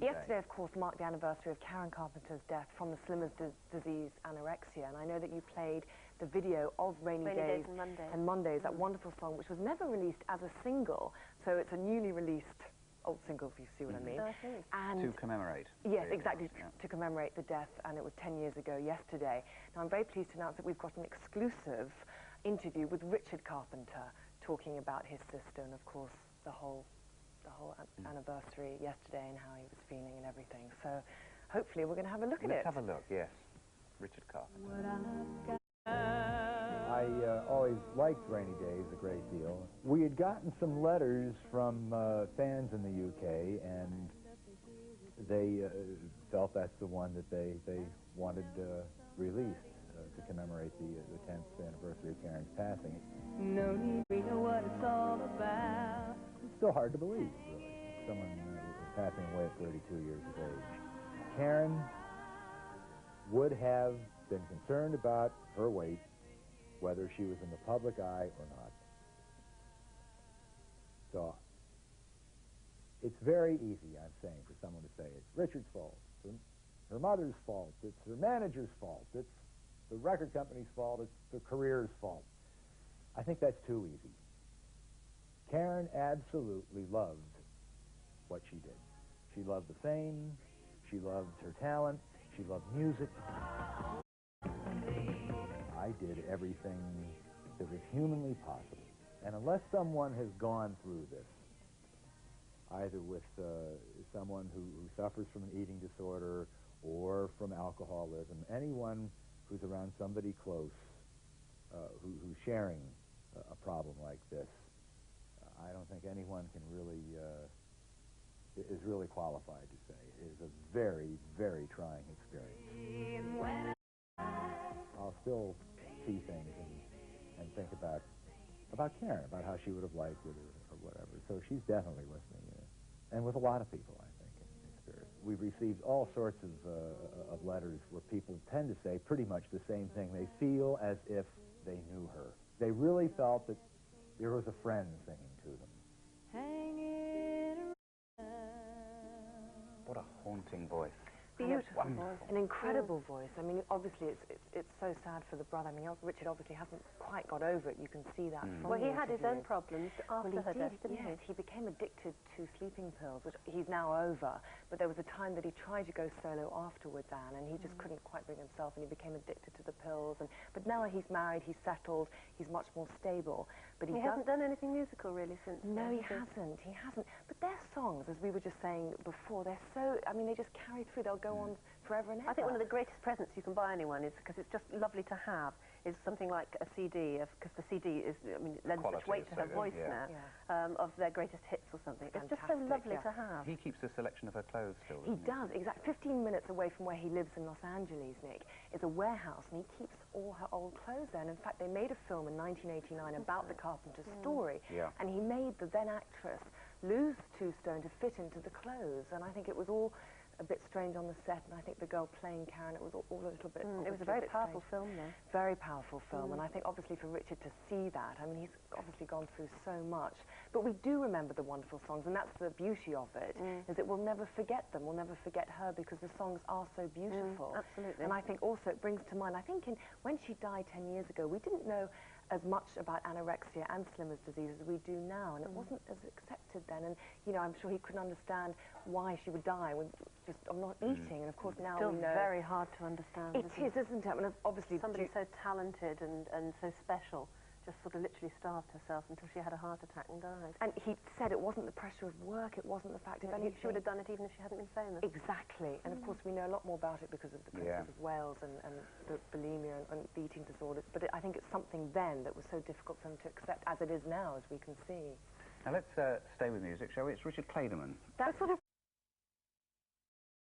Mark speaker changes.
Speaker 1: Yesterday, of course, marked the anniversary of Karen Carpenter's death from the Slimmer's disease, anorexia, and I know that you played the video of Rainy Days and Mondays, that wonderful song, which was never released as a single, so it's a newly released old single, if you see what I mean.
Speaker 2: And to commemorate.
Speaker 1: Yes, exactly, to commemorate the death, and it was 10 years ago yesterday. Now, I'm very pleased to announce that we've got an exclusive interview with Richard Carpenter talking about his sister and, of course, the whole anniversary yesterday and how he was feeling and everything. So hopefully we're going to have a look at it.
Speaker 2: Let's have a look, yes. Richard Carpenter.
Speaker 3: I always liked Rainy Days a great deal. We had gotten some letters from fans in the UK, and they felt that's the one that they wanted released to commemorate the 10th anniversary of Karen's passing.
Speaker 4: No need to know what it's all about.
Speaker 3: It's still hard to believe, really. Someone passing away at 32 years of age. Karen would have been concerned about her weight, whether she was in the public eye or not. So, it's very easy, I'm saying, for someone to say it's Richard's fault, it's her mother's fault, it's her manager's fault, it's the record company's fault, it's the career's fault. I think that's too easy. Karen absolutely loved what she did. She loved the fame, she loved her talent, she loved music. I did everything that was humanly possible. And unless someone has gone through this, either with someone who suffers from an eating disorder or from alcoholism, anyone who's around somebody close who's sharing a problem like this, I don't think anyone can really, is really qualified to say. It is a very, very trying experience. I'll still see things and think about Karen, about how she would have liked it or whatever. So she's definitely listening, and with a lot of people, I think, in spirit. We've received all sorts of letters where people tend to say pretty much the same thing. They feel as if they knew her. They really felt that there was a friend singing to them.
Speaker 2: What a haunting voice.
Speaker 1: Beautiful voice. An incredible voice. I mean, obviously, it's so sad for the brother. I mean, Richard obviously hasn't quite got over it. You can see that from
Speaker 5: Well, he had his own problems after her death, didn't he?
Speaker 1: Yes, he became addicted to sleeping pills, which he's now over. But there was a time that he tried to go solo afterwards, Anne, and he just couldn't quite bring himself, and he became addicted to the pills. But now he's married, he's settled, he's much more stable. But
Speaker 5: he hasn't done anything musical, really, since
Speaker 1: No, he hasn't. He hasn't. But their songs, as we were just saying before, they're so, I mean, they just carry through. They'll go on forever and ever.
Speaker 5: I think one of the greatest presents you can buy anyone is, because it's just lovely to have, is something like a CD, because the CD is, I mean, it lends such weight to her voice now, of their greatest hits or something. It's just so lovely to have.
Speaker 2: He keeps a selection of her clothes still,
Speaker 1: He does, exactly. 15 minutes away from where he lives in Los Angeles, Nick, is a warehouse, and he keeps all her old clothes there. And in fact, they made a film in 1989 about the Carpenters' story, and he made the then actress lose 2 stone to fit into the clothes. And I think it was all a bit strange on the set, and I think the girl playing Karen, it was all a little bit...
Speaker 5: It was a very powerful film, though.
Speaker 1: Very powerful film, and I think obviously for Richard to see that, I mean, he's obviously gone through so much, but we do remember the wonderful songs, and that's the beauty of it, is that we'll never forget them, we'll never forget her, because the songs are so beautiful.
Speaker 5: Absolutely.
Speaker 1: And I think also it brings to mind, I think when she died 10 years ago, we didn't know as much about anorexia and Slimmer's disease as we do now, and it wasn't as accepted then, and, you know, I'm sure he couldn't understand why she would die of not eating, and of course now
Speaker 5: Still
Speaker 1: we know...
Speaker 5: very hard to understand.
Speaker 1: It is, isn't it? I mean, obviously...
Speaker 5: Somebody so talented and so special just sort of literally starved herself until she had a heart attack and died.
Speaker 1: And he said it wasn't the pressure of work, it wasn't the fact of anything.
Speaker 5: She would have done it even if she hadn't been famous.
Speaker 1: Exactly, and of course we know a lot more about it because of the Princess of Wales and the bulimia and the eating disorders, but I think it's something then that was so difficult for them to accept, as it is now, as we can see.
Speaker 2: Now let's stay with music, shall we? It's Richard Clayderman.
Speaker 1: That's sort of